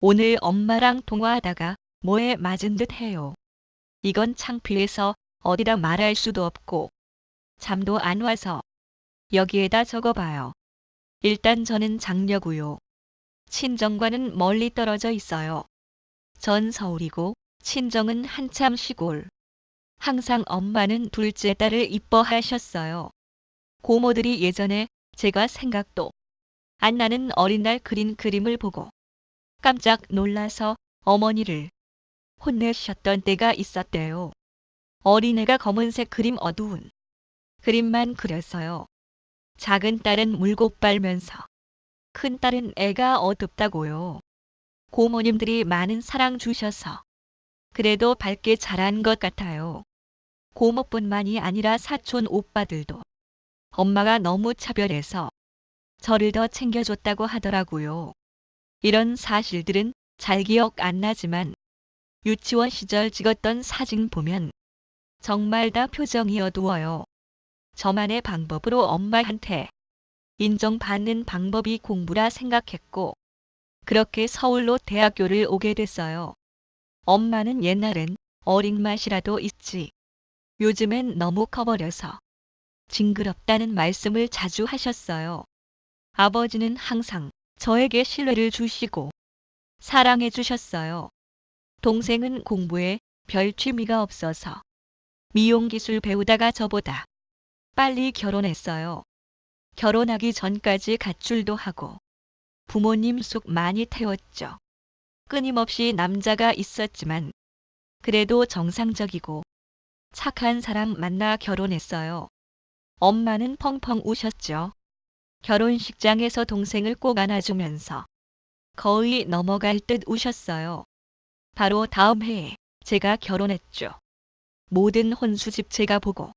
오늘 엄마랑 통화하다가 뭐에 맞은 듯 해요. 이건 창피해서 어디다 말할 수도 없고 잠도 안 와서 여기에다 적어봐요. 일단 저는 장녀고요. 친정과는 멀리 떨어져 있어요. 전 서울이고 친정은 한참 시골. 항상 엄마는 둘째 딸을 이뻐하셨어요. 고모들이 예전에 제가 생각도 안 나는 어린 날 그린 그림을 보고 깜짝 놀라서 어머니를 혼내셨던 때가 있었대요. 어린애가 검은색 그림 어두운 그림만 그렸어요. 작은 딸은 물고 빨면서 큰 딸은 애가 어둡다고요. 고모님들이 많은 사랑 주셔서 그래도 밝게 자란 것 같아요. 고모뿐만이 아니라 사촌 오빠들도 엄마가 너무 차별해서 저를 더 챙겨줬다고 하더라고요. 이런 사실들은 잘 기억 안 나지만 유치원 시절 찍었던 사진 보면 정말 다 표정이 어두워요. 저만의 방법으로 엄마한테 인정받는 방법이 공부라 생각했고 그렇게 서울로 대학교를 오게 됐어요. 엄마는 옛날엔 어린 맛이라도 있지. 요즘엔 너무 커버려서 징그럽다는 말씀을 자주 하셨어요. 아버지는 항상 저에게 신뢰를 주시고 사랑해 주셨어요. 동생은 공부에 별 취미가 없어서 미용기술 배우다가 저보다 빨리 결혼했어요. 결혼하기 전까지 가출도 하고 부모님 속 많이 태웠죠. 끊임없이 남자가 있었지만 그래도 정상적이고 착한 사람 만나 결혼했어요. 엄마는 펑펑 우셨죠. 결혼식장에서 동생을 꼭 안아주면서 거의 넘어갈 듯 우셨어요. 바로 다음 해에 제가 결혼했죠. 모든 혼수집 제가 보고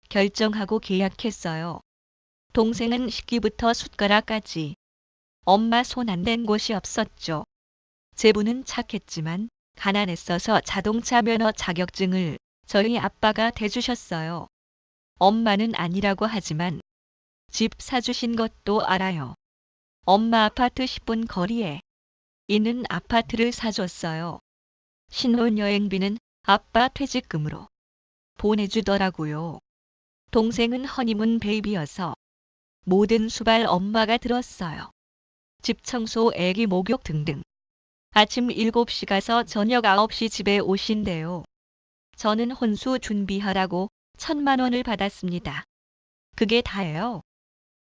결정하고 계약했어요. 동생은 식기부터 숟가락까지 엄마 손 안 댄 곳이 없었죠. 제부는 착했지만 가난했어서 자동차 면허 자격증을 저희 아빠가 대주셨어요. 엄마는 아니라고 하지만 집 사주신 것도 알아요. 엄마 아파트 10분 거리에 있는 아파트를 사줬어요. 신혼여행비는 아빠 퇴직금으로 보내주더라고요. 동생은 허니문 베이비여서 모든 수발 엄마가 들었어요. 집 청소, 애기 목욕 등등. 아침 7시 가서 저녁 9시 집에 오신대요. 저는 혼수 준비하라고 1,000만 원을 받았습니다. 그게 다예요.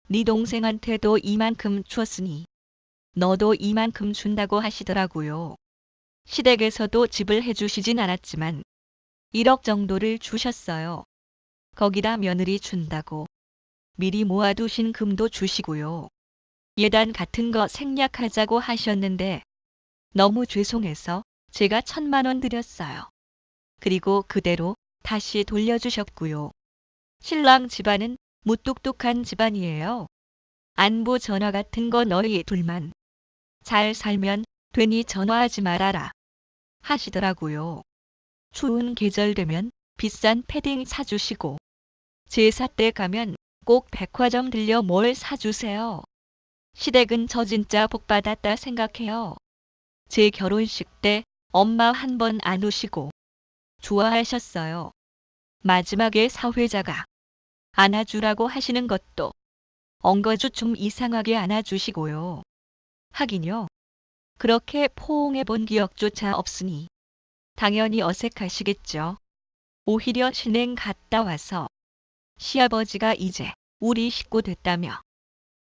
네 동생한테도 이만큼 줬으니 너도 이만큼 준다고 하시더라고요. 시댁에서도 집을 해주시진 않았지만 1억 정도를 주셨어요. 거기다 며느리 준다고 미리 모아두신 금도 주시고요. 예단 같은 거 생략하자고 하셨는데 너무 죄송해서 제가 1,000만 원 드렸어요. 그리고 그대로 다시 돌려주셨고요. 신랑 집안은 무뚝뚝한 집안이에요. 안부 전화 같은 거 너희 둘만 잘 살면 되니 전화하지 말아라 하시더라고요. 추운 계절 되면 비싼 패딩 사주시고 제사 때 가면 꼭 백화점 들려 뭘 사주세요. 시댁은 저 진짜 복받았다 생각해요. 제 결혼식 때 엄마 한 번 안 오시고 좋아하셨어요. 마지막에 사회자가 안아주라고 하시는 것도 엉거주 좀 이상하게 안아주시고요. 하긴요. 그렇게 포옹해 본 기억조차 없으니 당연히 어색하시겠죠. 오히려 신행 갔다 와서 시아버지가 이제 우리 식구 됐다며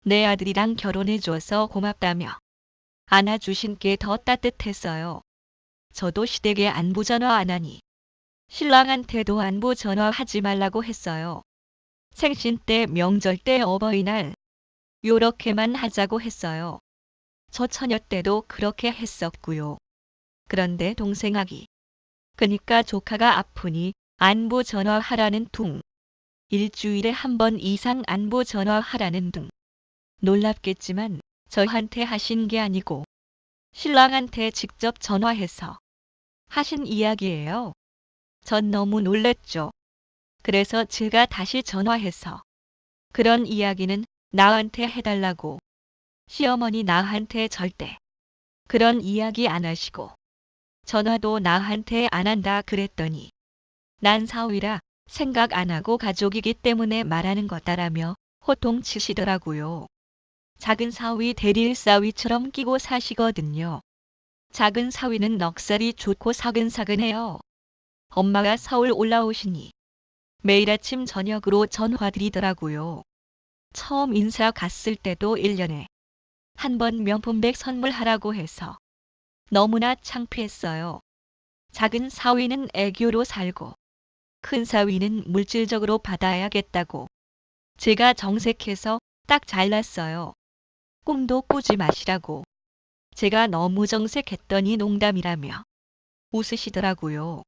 내 아들이랑 결혼해줘서 고맙다며 안아주신 게 더 따뜻했어요. 저도 시댁에 안부 전화 안 하니 신랑한테도 안부 전화하지 말라고 했어요. 생신 때, 명절 때, 어버이날 요렇게만 하자고 했어요. 저 처녀 때도 그렇게 했었고요. 그런데 동생아기 그니까 조카가 아프니 안부 전화하라는 둥. 일주일에 한 번 이상 안부 전화하라는 둥. 놀랍겠지만 저한테 하신 게 아니고 신랑한테 직접 전화해서 하신 이야기예요. 전 너무 놀랬죠. 그래서 제가 다시 전화해서 그런 이야기는 나한테 해달라고. 시어머니 나한테 절대 그런 이야기 안 하시고 전화도 나한테 안 한다 그랬더니 난 사위라 생각 안 하고 가족이기 때문에 말하는 거다라며 호통치시더라고요. 작은 사위 대릴 사위처럼 끼고 사시거든요. 작은 사위는 넉살이 좋고 사근사근해요. 엄마가 서울 올라오시니 매일 아침 저녁으로 전화드리더라고요. 처음 인사 갔을 때도 1년에 한 번 명품백 선물하라고 해서 너무나 창피했어요. 작은 사위는 애교로 살고 큰 사위는 물질적으로 받아야겠다고 제가 정색해서 딱 잘랐어요. 꿈도 꾸지 마시라고. 제가 너무 정색했더니 농담이라며 웃으시더라고요.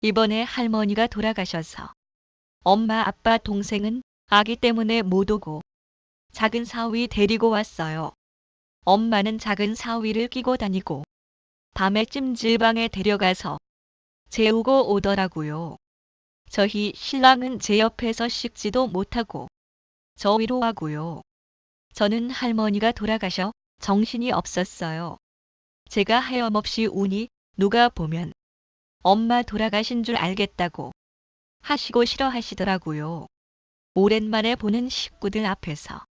이번에 할머니가 돌아가셔서 엄마 아빠 동생은 아기 때문에 못 오고 작은 사위 데리고 왔어요. 엄마는 작은 사위를 끼고 다니고 밤에 찜질방에 데려가서 재우고 오더라고요. 저희 신랑은 제 옆에서 씻지도 못하고 저 위로하고요. 저는 할머니가 돌아가셔 정신이 없었어요. 제가 하염없이 우니 누가 보면 엄마 돌아가신 줄 알겠다고 하시고 싫어하시더라고요. 오랜만에 보는 식구들 앞에서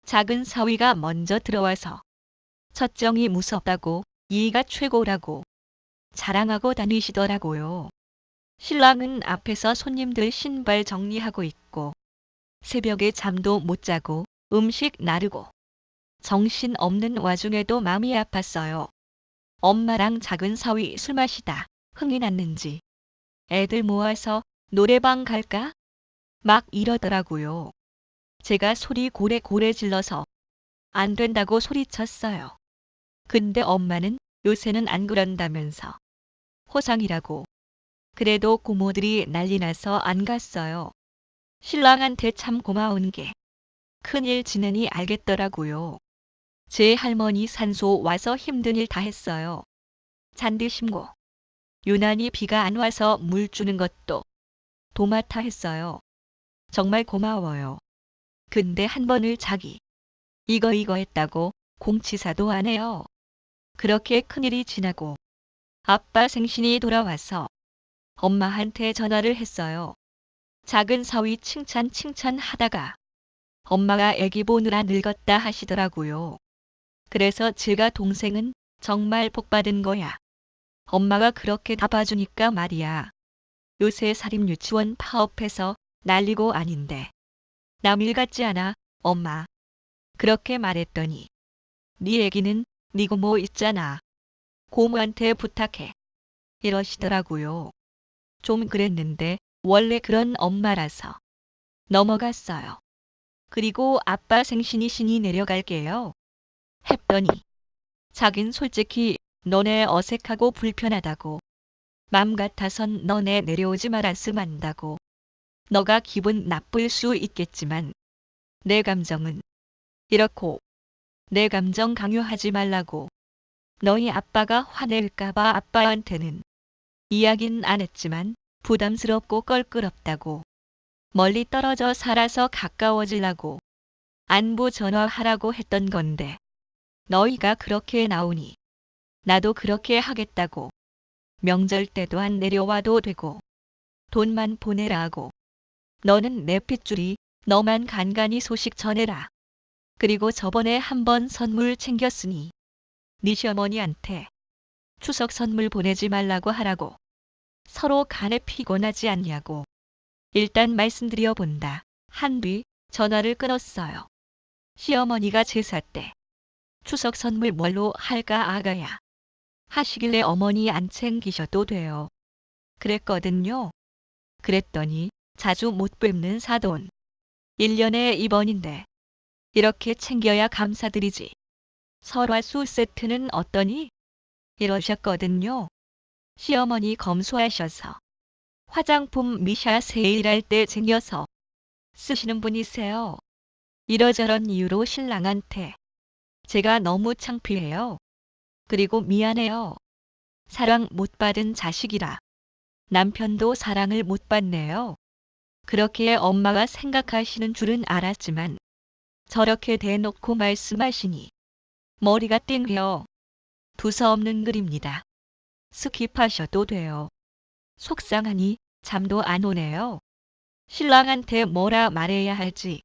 작은 사위가 먼저 들어와서 첫정이 무섭다고 이가 최고라고 자랑하고 다니시더라고요. 신랑은 앞에서 손님들 신발 정리하고 있고 새벽에 잠도 못 자고 음식 나르고 정신 없는 와중에도 마음이 아팠어요. 엄마랑 작은 사위 술 마시다 흥이 났는지 애들 모아서 노래방 갈까? 막 이러더라고요. 제가 소리 고래고래 질러서 안 된다고 소리쳤어요. 근데 엄마는 요새는 안 그런다면서 호상이라고. 그래도 고모들이 난리 나서 안 갔어요. 신랑한테 참 고마운 게 큰일 지내니 알겠더라고요. 제 할머니 산소 와서 힘든 일 다 했어요. 잔디 심고 유난히 비가 안 와서 물 주는 것도 도맡아 했어요. 정말 고마워요. 근데 한 번을 자기 이거 했다고 공치사도 안 해요. 그렇게 큰일이 지나고 아빠 생신이 돌아와서 엄마한테 전화를 했어요. 작은 사위 칭찬하다가 엄마가 애기 보느라 늙었다 하시더라고요. 그래서 제가 동생은 정말 복받은 거야. 엄마가 그렇게 다 봐주니까 말이야. 요새 사립유치원 파업해서 난리고 아닌데. 남일 같지 않아, 엄마. 그렇게 말했더니 네 애기는 네 고모 있잖아. 고모한테 부탁해. 이러시더라고요. 좀 그랬는데 원래 그런 엄마라서 넘어갔어요. 그리고 아빠 생신이시니 내려갈게요. 했더니 자긴 솔직히 너네 어색하고 불편하다고. 맘 같아선 너네 내려오지 말았음 한다고. 너가 기분 나쁠 수 있겠지만 내 감정은 이렇고 내 감정 강요하지 말라고. 너희 아빠가 화낼까봐 아빠한테는 이야긴 안 했지만 부담스럽고 껄끄럽다고. 멀리 떨어져 살아서 가까워지려고 안부 전화하라고 했던 건데 너희가 그렇게 나오니 나도 그렇게 하겠다고. 명절 때도 안 내려와도 되고 돈만 보내라 하고. 너는 내 핏줄이 너만 간간히 소식 전해라. 그리고 저번에 한 번 선물 챙겼으니 네 시어머니한테 추석 선물 보내지 말라고 하라고. 서로 간에 피곤하지 않냐고. 일단 말씀드려 본다. 한 뒤 전화를 끊었어요. 시어머니가 제사 때 추석 선물 뭘로 할까 아가야 하시길래 어머니 안 챙기셔도 돼요. 그랬거든요. 그랬더니 자주 못 뵙는 사돈. 1년에 이번인데 이렇게 챙겨야 감사드리지. 설화수 세트는 어떠니? 이러셨거든요. 시어머니 검소하셔서 화장품 미샤 세일할 때 챙겨서 쓰시는 분이세요. 이러저런 이유로 신랑한테 제가 너무 창피해요. 그리고 미안해요. 사랑 못 받은 자식이라 남편도 사랑을 못 받네요. 그렇게 엄마가 생각하시는 줄은 알았지만 저렇게 대놓고 말씀하시니 머리가 띵해요. 두서없는 글입니다. 스킵하셔도 돼요. 속상하니 잠도 안 오네요. 신랑한테 뭐라 말해야 할지